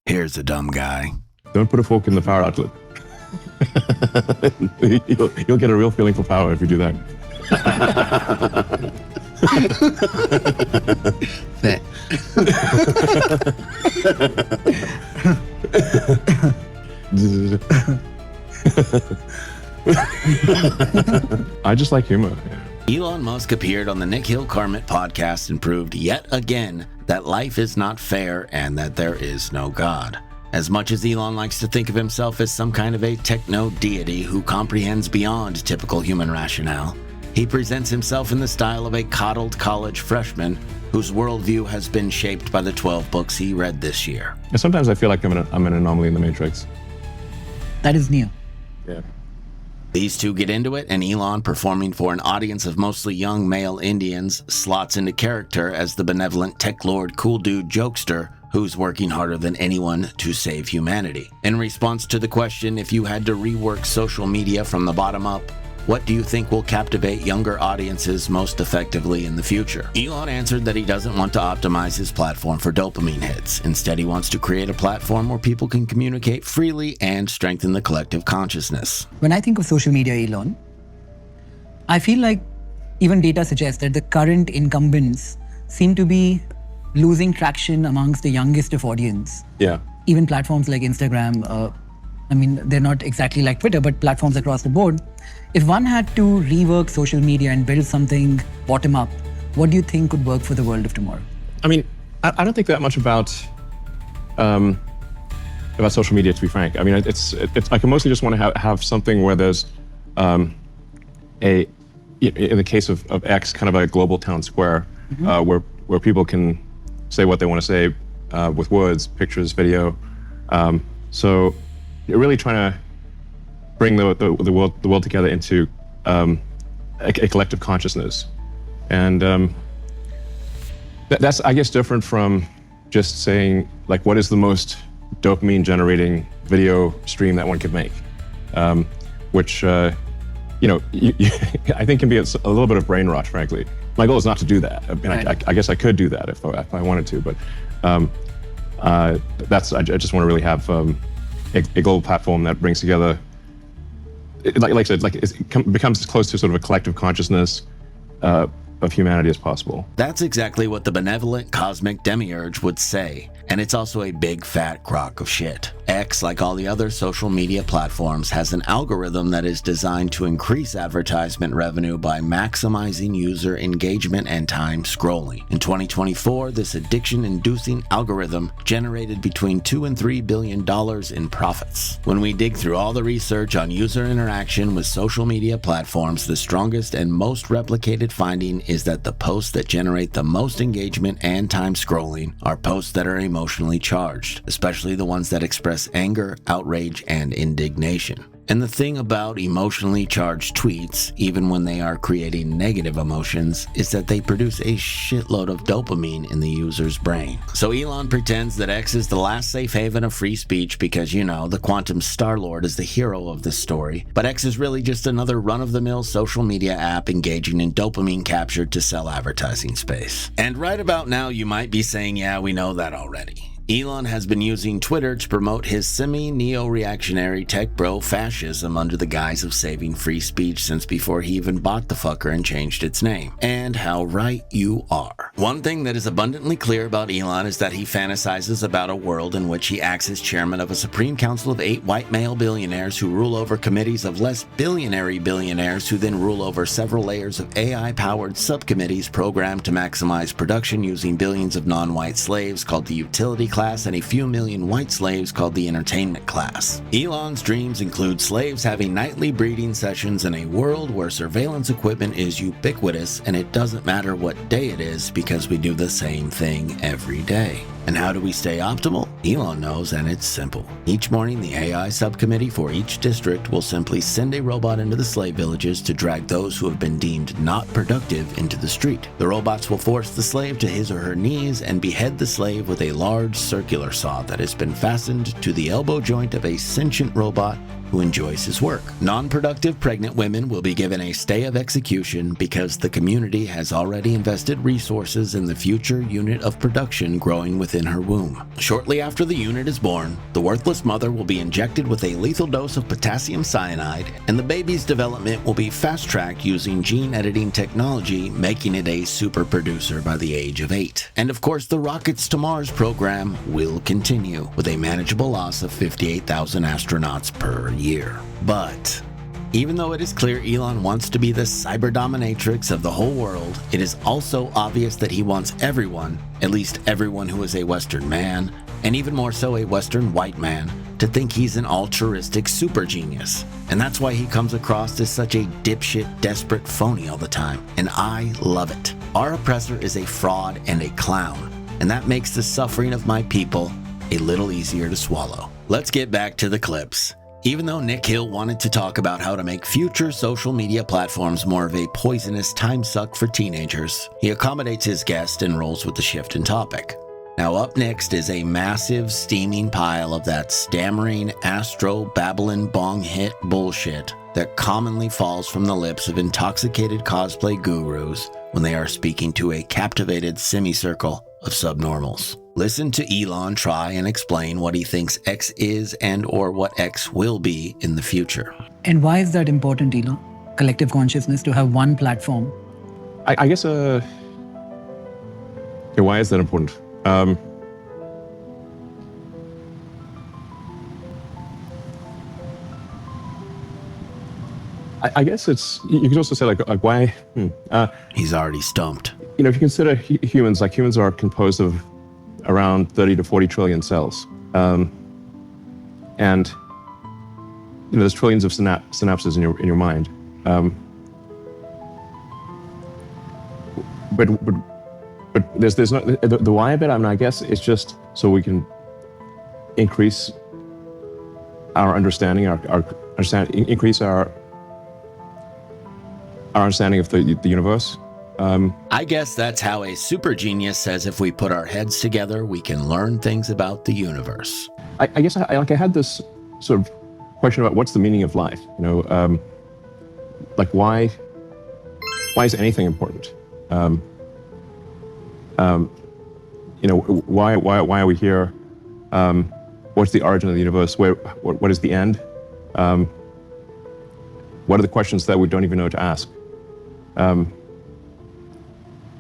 Here's a dumb guy. Don't put a fork in the power outlet. You'll get a real feeling for power if you do that. I just like humor. Elon Musk appeared on the Nick Hill Carmet podcast and proved yet again that life is not fair and that there is no God. As much as Elon likes to think of himself as some kind of a techno-deity who comprehends beyond typical human rationale, he presents himself in the style of a coddled college freshman whose worldview has been shaped by the 12 books he read this year. And sometimes I feel like I'm an anomaly in the Matrix. That is Neo. Yeah. These two get into it, and Elon, performing for an audience of mostly young male Indians, slots into character as the benevolent tech lord cool dude jokester who's working harder than anyone to save humanity. In response to the question, if you had to rework social media from the bottom up, what do you think will captivate younger audiences most effectively in the future? Elon answered that he doesn't want to optimize his platform for dopamine hits. Instead, he wants to create a platform where people can communicate freely and strengthen the collective consciousness. When I think of social media, Elon, I feel like even data suggests that the current incumbents seem to be losing traction amongst the youngest of audience. Yeah. Even platforms like Instagram, they're not exactly like Twitter, but platforms across the board. If one had to rework social media and build something bottom up, what do you think could work for the world of tomorrow? I mean, I don't think that much about social media, to be frank. I mean, it's I can mostly just want to have something where there's in the case of X, kind of a global town square, where people can say what they want to say with words, pictures, video. So you're really trying to bring the world together into a collective consciousness, and that's, I guess, different from just saying like what is the most dopamine generating video stream that one could make, which I think can be a little bit of brain rot, frankly. My goal is not to do that. I mean, I guess I could do that if I wanted to, but I just want to really have a global platform that brings together, like I said, it becomes as close to sort of a collective consciousness of humanity as possible. That's exactly what the benevolent cosmic demiurge would say, and it's also a big fat crock of shit. X, like all the other social media platforms, has an algorithm that is designed to increase advertisement revenue by maximizing user engagement and time scrolling. In 2024, this addiction-inducing algorithm generated between $2 and $3 billion in profits. When we dig through all the research on user interaction with social media platforms, the strongest and most replicated finding is that the posts that generate the most engagement and time scrolling are posts that are emotionally charged, especially the ones that express anger, outrage, and indignation. And the thing about emotionally charged tweets, even when they are creating negative emotions, is that they produce a shitload of dopamine in the user's brain. So Elon pretends that X is the last safe haven of free speech because, the quantum Star-Lord is the hero of this story. But X is really just another run-of-the-mill social media app engaging in dopamine capture to sell advertising space. And right about now, you might be saying, yeah, we know that already. Elon has been using Twitter to promote his semi-neo-reactionary tech bro fascism under the guise of saving free speech since before he even bought the fucker and changed its name. And how right you are. One thing that is abundantly clear about Elon is that he fantasizes about a world in which he acts as chairman of a Supreme Council of 8 white male billionaires who rule over committees of less billionary billionaires who then rule over several layers of AI-powered subcommittees programmed to maximize production using billions of non-white slaves called the utility class and a few million white slaves called the entertainment class. Elon's dreams include slaves having nightly breeding sessions in a world where surveillance equipment is ubiquitous and it doesn't matter what day it is because we do the same thing every day. And how do we stay optimal? Elon knows, and it's simple. Each morning, the AI subcommittee for each district will simply send a robot into the slave villages to drag those who have been deemed not productive into the street. The robots will force the slave to his or her knees and behead the slave with a large circular saw that has been fastened to the elbow joint of a sentient robot who enjoys his work. Non-productive pregnant women will be given a stay of execution because the community has already invested resources in the future unit of production growing within her womb. Shortly after the unit is born, the worthless mother will be injected with a lethal dose of potassium cyanide, and the baby's development will be fast-tracked using gene editing technology, making it a super producer by the age of 8. And of course, the Rockets to Mars program will continue, with a manageable loss of 58,000 astronauts per year. But even though it is clear Elon wants to be the cyber dominatrix of the whole world, it is also obvious that he wants everyone, at least everyone who is a Western man, and even more so a Western white man, to think he's an altruistic super genius. And that's why he comes across as such a dipshit, desperate phony all the time. And I love it. Our oppressor is a fraud and a clown, and that makes the suffering of my people a little easier to swallow. Let's get back to the clips. Even though Nick Hill wanted to talk about how to make future social media platforms more of a poisonous time suck for teenagers, he accommodates his guest and rolls with the shift in topic. Now up next is a massive steaming pile of that stammering astro-babbling bong hit bullshit that commonly falls from the lips of intoxicated cosplay gurus when they are speaking to a captivated semicircle of subnormals. Listen to Elon try and explain what he thinks X is and or what X will be in the future. And why is that important, Elon? Collective consciousness, to have one platform. I guess, okay, why is that important? I guess it's, you could also say like why, He's already stumped. you know, if you consider humans, like humans are composed of around 30 to 40 trillion cells. And, you know, there's trillions of synapses in your mind. But there's no, the why of it, I mean, I guess it's just so we can increase our understanding, increase our understanding of the universe. I guess that's how a super genius says if we put our heads together, we can learn things about the universe. I guess I had this sort of question about what's the meaning of life. You know, like why is anything important? You know, why are we here? What's the origin of the universe? What is the end? What are the questions that we don't even know to ask?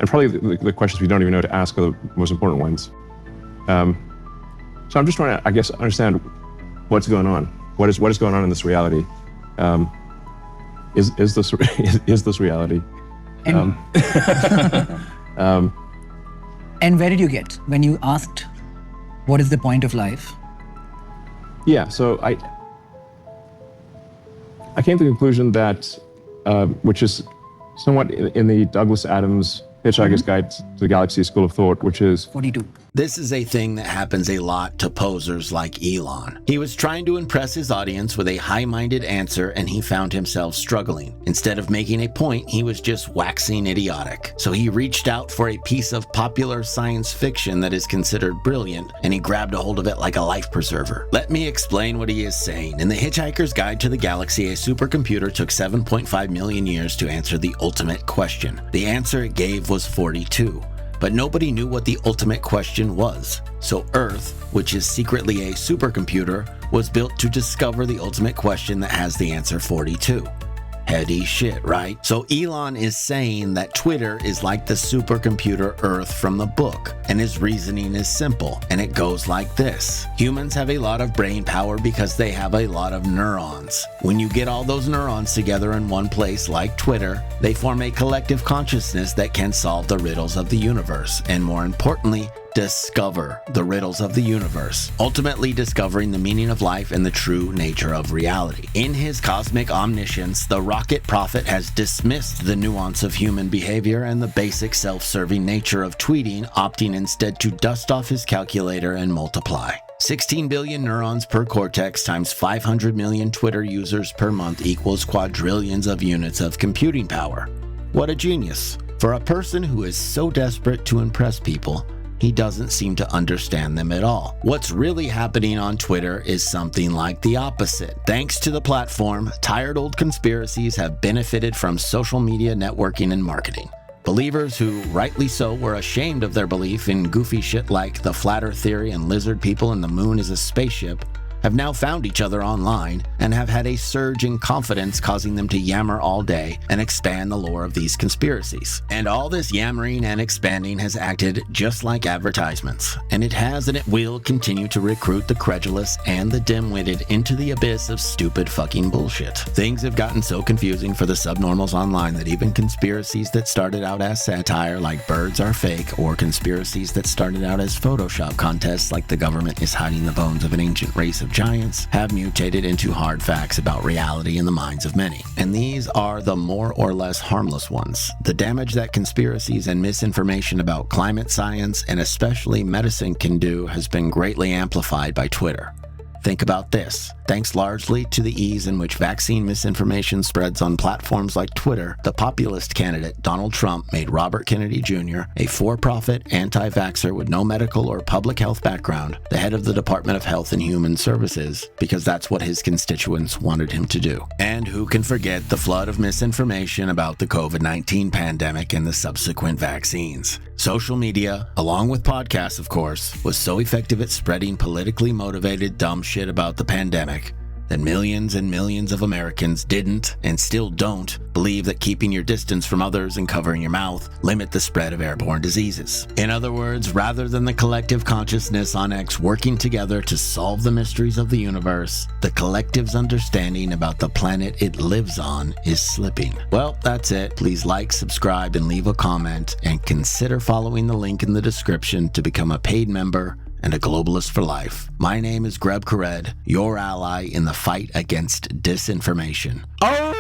And probably the questions we don't even know to ask are the most important ones. So I'm just trying to, I guess, understand what's going on. What is going on in this reality? Is this reality? And, and where did you get when you asked, what is the point of life? Yeah, so I came to the conclusion that, which is somewhat in the Douglas Adams Hitchhiker's Guide to the Galaxy school of thought, which is 42. This is a thing that happens a lot to posers like Elon. He was trying to impress his audience with a high-minded answer and he found himself struggling. Instead of making a point, he was just waxing idiotic. So he reached out for a piece of popular science fiction that is considered brilliant and he grabbed a hold of it like a life preserver. Let me explain what he is saying. In the Hitchhiker's Guide to the Galaxy, a supercomputer took 7.5 million years to answer the ultimate question. The answer it gave was 42. But nobody knew what the ultimate question was. So Earth, which is secretly a supercomputer, was built to discover the ultimate question that has the answer 42. Heady shit, right? So Elon is saying that Twitter is like the supercomputer Earth from the book, and his reasoning is simple, and it goes like this. Humans have a lot of brain power because they have a lot of neurons. When you get all those neurons together in one place like Twitter, they form a collective consciousness that can solve the riddles of the universe, and more importantly, discover the riddles of the universe, ultimately discovering the meaning of life and the true nature of reality. In his cosmic omniscience, the rocket prophet has dismissed the nuance of human behavior and the basic self-serving nature of tweeting, opting instead to dust off his calculator and multiply. 16 billion neurons per cortex times 500 million Twitter users per month equals quadrillions of units of computing power. What a genius. For a person who is so desperate to impress people, he doesn't seem to understand them at all. What's really happening on Twitter is something like the opposite. Thanks to the platform, tired old conspiracies have benefited from social media networking and marketing. Believers who, rightly so, were ashamed of their belief in goofy shit like the flat earth theory and lizard people and the moon is a spaceship have now found each other online and have had a surge in confidence, causing them to yammer all day and expand the lore of these conspiracies. And all this yammering and expanding has acted just like advertisements, and it has and it will continue to recruit the credulous and the dim-witted into the abyss of stupid fucking bullshit. Things have gotten so confusing for the subnormals online that even conspiracies that started out as satire like birds are fake, or conspiracies that started out as Photoshop contests like the government is hiding the bones of an ancient race of giants, have mutated into hard facts about reality in the minds of many. And these are the more or less harmless ones. The damage that conspiracies and misinformation about climate science and especially medicine can do has been greatly amplified by Twitter. Think about this. Thanks largely to the ease in which vaccine misinformation spreads on platforms like Twitter, the populist candidate Donald Trump made Robert Kennedy Jr., a for-profit anti-vaxxer with no medical or public health background, the head of the Department of Health and Human Services, because that's what his constituents wanted him to do. And who can forget the flood of misinformation about the COVID-19 pandemic and the subsequent vaccines? Social media, along with podcasts of course, was so effective at spreading politically motivated dumb shit about the pandemic that millions and millions of Americans didn't and still don't believe that keeping your distance from others and covering your mouth limit the spread of airborne diseases. In other words, rather than the collective consciousness on X working together to solve the mysteries of the universe, the collective's understanding about the planet it lives on is slipping. Well, that's it. Please like, subscribe, and leave a comment, and consider following the link in the description to become a paid member and a globalist for life. My name is Greb Kared, your ally in the fight against disinformation. Oh!